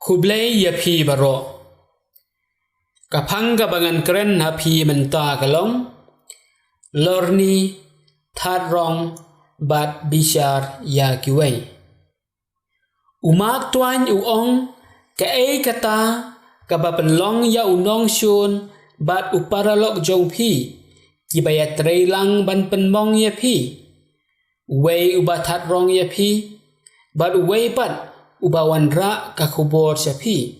Kublai ya phi baro kapang kabangan keren ha phi menta kalong lorni tharong bat bishar ya kiwai umak tuan uong ka kata kabapenlong ya unong shun bat uparalok jong phi kibaya treilang ban penmong ya phi wei ubat tharong ya phi bat wei pat ubawan ra ka khubor syafi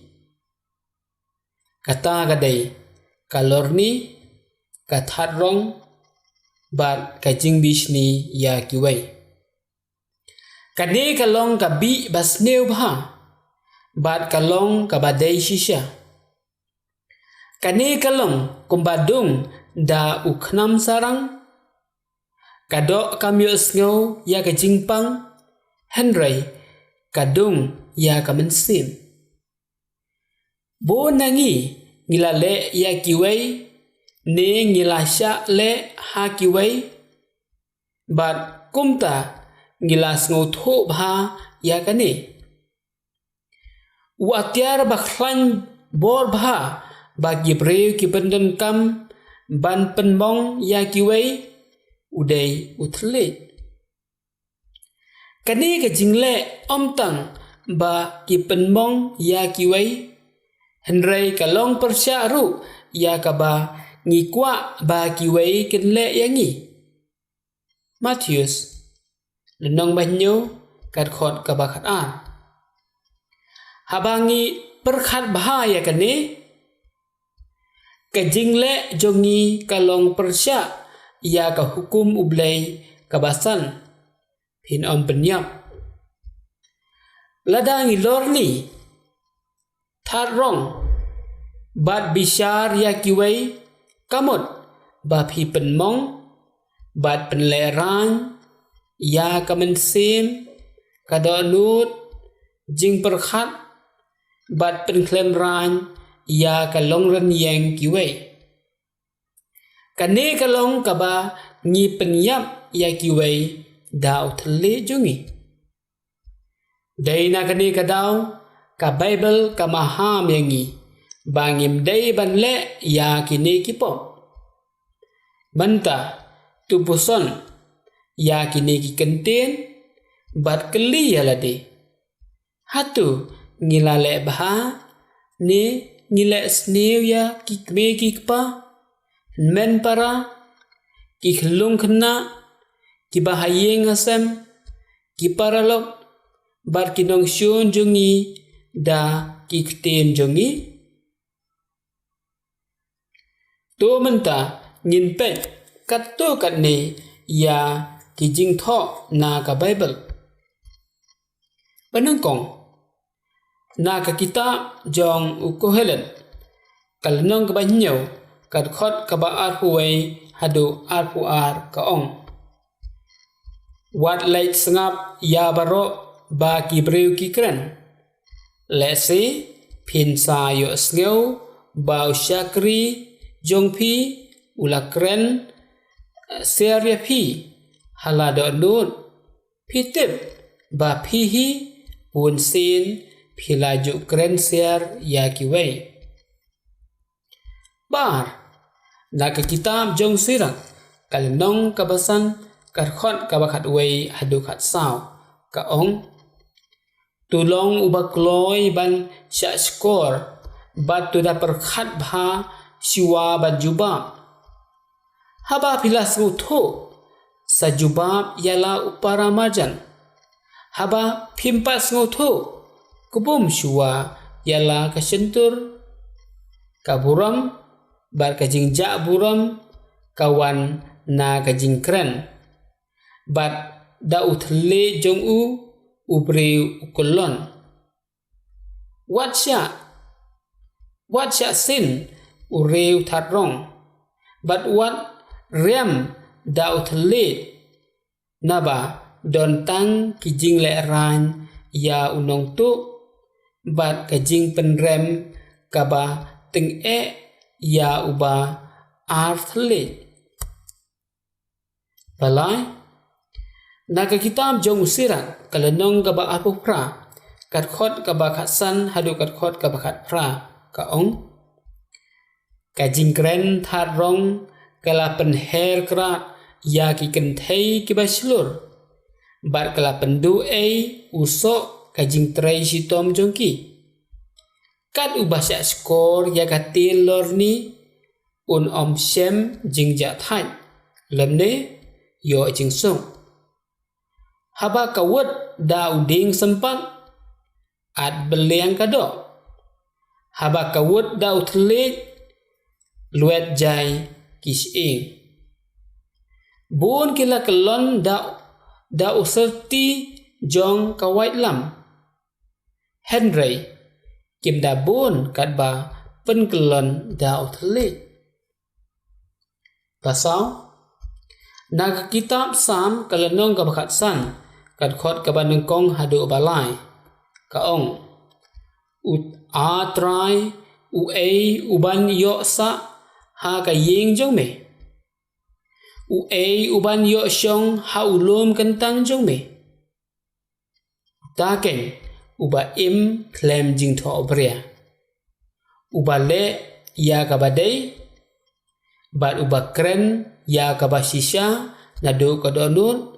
kata gadai kalorni katharong bat kajing bishni ya kiwai kade kalong kabi basneu bha bat kalong kabadai shisha kane kalong kumbadung da ukhnam sarang kadok kamyo sngo ya kajing pang henry kadung ya kamensim bo nangi ngila le ya kiwai ne ngila sha le ha kiwai bat kumta ngila sngo tho bha ya kane watiar bakhlan bor bha bagi breu ki pendan kam ban penmong ya kiwai udai uthle kani ka jingle omtang ba ki penmong ya kiwai henrei kalong persyaru ya kaba ngikwa ba kiwai kenle yangi Matius lenong banyo kat khot kaba khat an habangi perkhat bahaya kane ka jingle jongi kalong persya ya ka hukum ublai kabasan pin om penyap ladangi lorni tharong bat bishar ya kiwai kamot ba phi penmong bat penleran ya kamensim kadonut jing perkhat bat penklenran ya kalong ren yang kiwai kane kalong kaba ngi penyap ya kiwai dau thale jungi dai na kane kadau ka bible ka maham yangi bangim dai banle ya kine kipo banta tupuson ya kine ki kenten bat keli ya lade hatu ngilale bha ne ngile sneu ya ki kme ki kpa men para ki khlung khna ki bahayeng asam ki paralok bar kinong shun jungi da ki kten jungi to menta ngin pe kat to kat ne ya ki jing tho na ka bible banangkong na ka kitab jong ukohelen kalnong ka banyo kat khot ka ba ar huai hadu ar pu ar ka ong wat lait sngap ya baro ba ki breu ki kren lese phin sa yo sneu ba shakri jongphi ulakren seria phi halado nut phitip ba phi hi pun sin philaju kren ser ya kiwai bar nak kitab jong sirak kalnong kabasan karkhot kabakhat wei hadu khat saw ka ong tulong ubakloi ban sha skor bat tu da perkhat bha siwa ban jubab haba pilas utho sajubab yala upara marjan haba phimpas ngotho kubum siwa yala kasentur kaburam bar kajing ja buram kawan na kajing kren bat da uthle jong u ubreu ukolon watsya sin ureu tharong bat wat rem da uthle naba don tang kijing le ran ya unong tu bat kajing penrem kaba teng ya uba arthle balai naga kitab jong sirat kalenong kaba apupra kat khot ka ba khat san hadu kat khot ka ba khat pra ka ong ka jing kren that rong kala pen her krat ya ki ken thei ki ba slur bar kala pendu uso ka jing trai si tom jongki kat ubasya skor ya ka til lor ni un om sem jing ja thai lemne yo jing song haba kawat da uding sempat at beliang kado haba kawat da utlet luet jai kis ing bon kila kelon da userti jong kawait lam Henry kim da bon kat ba pen kelon da utlet pasal naga kitab sam kalenong ka bakat san kat khot ka banung kong hadu balai ka ong ut a trai u uban yo sa ha ka yeng jong me u uban yo shong ha ulum kentang jong me ta ken uba im klem jing tho bria uba le ya ka badai bat uba kren ya ka basisha nadu ka donut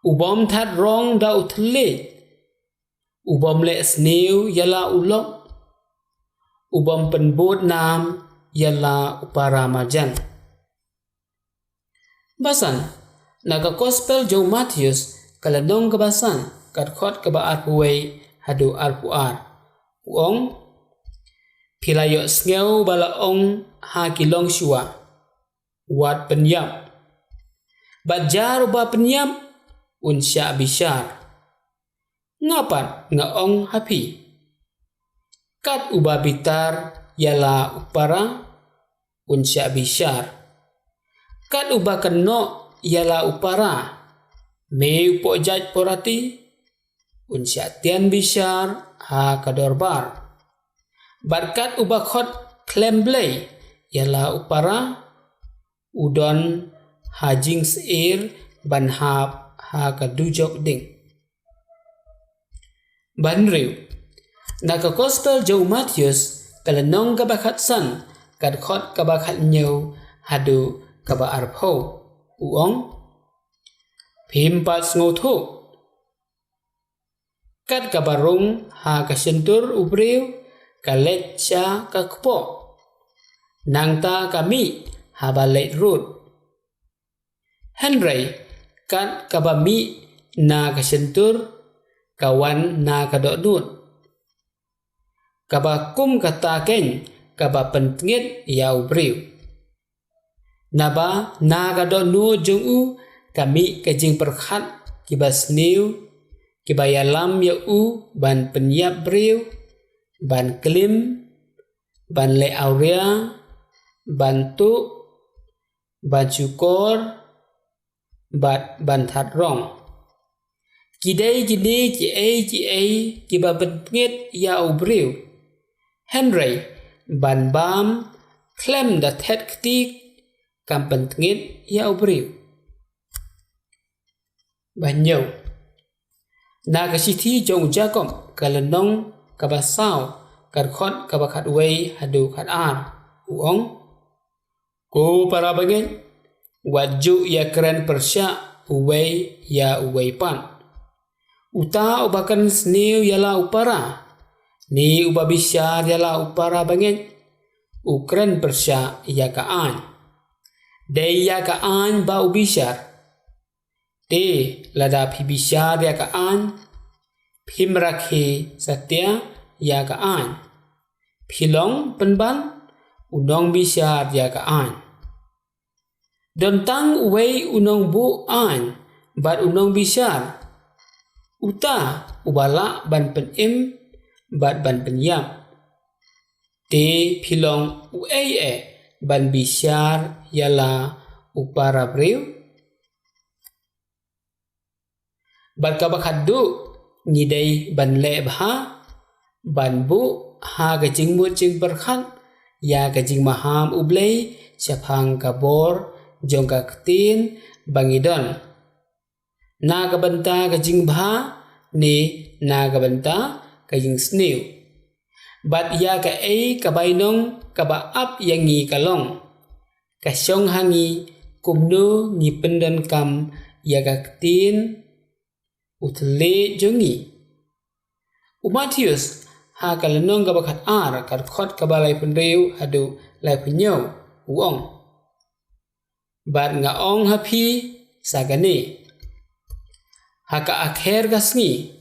ubom that rong da utle ubom le sneu yala ulok ubom penbot nam yala upara majan basan naga gospel jo Matthews kala dong ka basan kat khot ka ba arpuai hadu arpuar uong pilayo sneu bala ong ha kilong shua wat penyam bajar uba penyam unsya bishar ngapan ngaong hapi kat uba bitar yala upara unsya bishar kat uba keno yala upara meu pojat porati unsya tian bishar ha kadorbar barkat uba khot klemblei yala upara udon hajing seir banhap ha kadujok ding banriu naka gospel jo Matthews kalenong ka bakhat san kad khot ka bakhat nyeu hadu ka ba arpho uong phimpat ngothu kat ka barung ha ka sentur ubriu kalet cha ka kpo nangta kami habalet root Henry kat kabami na kasentur kawan na kadodut kabakum kata ken kaba pentngit yau briu naba na kadonu jungu kami kajing perkhat kibas new kibayalam yau ban penyap briu ban klim ban le aurea bantu ban cukor ban that rong kidai gini ci ai kiba bengit ya ubriu Henry ban bam klem da thet ktik kam bengit ya ubriu banyo na ka sithi jong jakom kalenong kabasau karkhot kabakhat wei hadu khat ar uong ko para bangin waju ya keren persya uwei ya uwei pan uta ubakan sneu yala upara ni ubabishar yala upara bangin ukren persya ya kaan dei ya kaan ba ubishar te lada phibishar ya kaan phimrakhe satya ya kaan philong penban unong bishar ya kaan Dontang uwei unong bu an bat unong bishar uta ubala ban pen im bat ban penyam te philong uei ban bishar yala upara breu bat kabakhadu ngidei ban le bha ban bu ha ga jingmu jing berkhan ya ga jing maham ublei chapang kabor jongka ketin bangidon na kabanta ka jingbha ni na gabanta kaying snew. Bat ya ka ay kabaynong kabaap yangi kalong. Kasyong hangi kumno ni pendan kam yaga ketin utele jongi. Matius ha kalenong kabakat ar karkhot kabalay penreu hadu lay penyo uong. Bat nga ong hapi sagane. Haka akher gasngi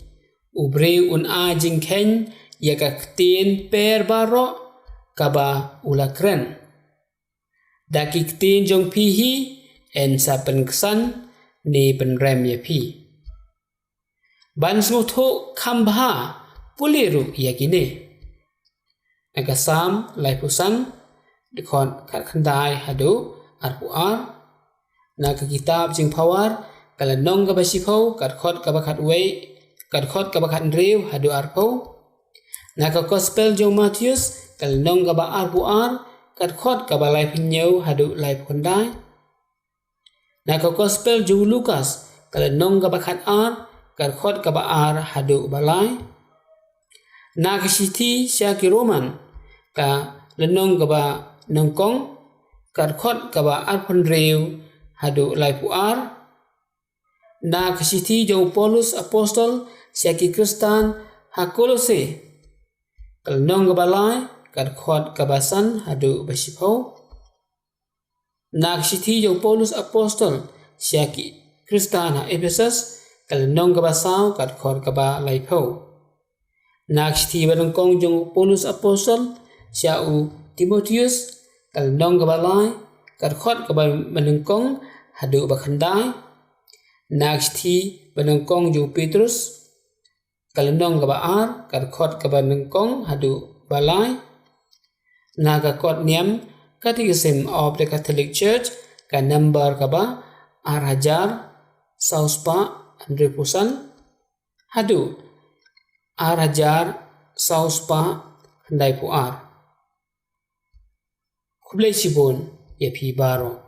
ubreu un a jingken yaga ketin per baro kaba ulakren. Daki ketin jong pihi en sa penksan ni penrem ya pi. Ban smuto kambha puliru yakine. Nagasam laipusan dikon khandai hadu arpuar. Naga kitab jing pawar kalanong kabasipau karkhot kabakat wei karkhot kabakat nreu hadu arpau. Naga gospel jong Matius kalanong kaba arpuar karkhot kabalai pinyau hadu lai pondai. Naga gospel jong Lukas kalanong kabakat ar karkhot kaba ar hadu balai. Naga siti syaki Roman ka lenong kaba nongkong karkhot kaba arpon reu hadu lai puar. Naga siti jong Paulus apostol syaki Kristan hakolose kalenong kaba lai karkhot kabasan hadu basipau. Naga siti jong Paulus apostol syaki Kristan ha Ephesus kalenong kaba sao karkhot kaba lai pau. Naksti balongkong jong Paulus apostol syau Timotius kalenong kabalai karkhot kaba balongkong hadu bakhandai. Naksti balongkong jong Petrus kalenong kaba ar karkhot kaba balongkong hadu balai. Naga kot niam Catechism of the Catholic Church ka number kaba 6000 sauspa andrepusan hadu 6000 sauspa handai puar. Kublai sibon ya pi baro.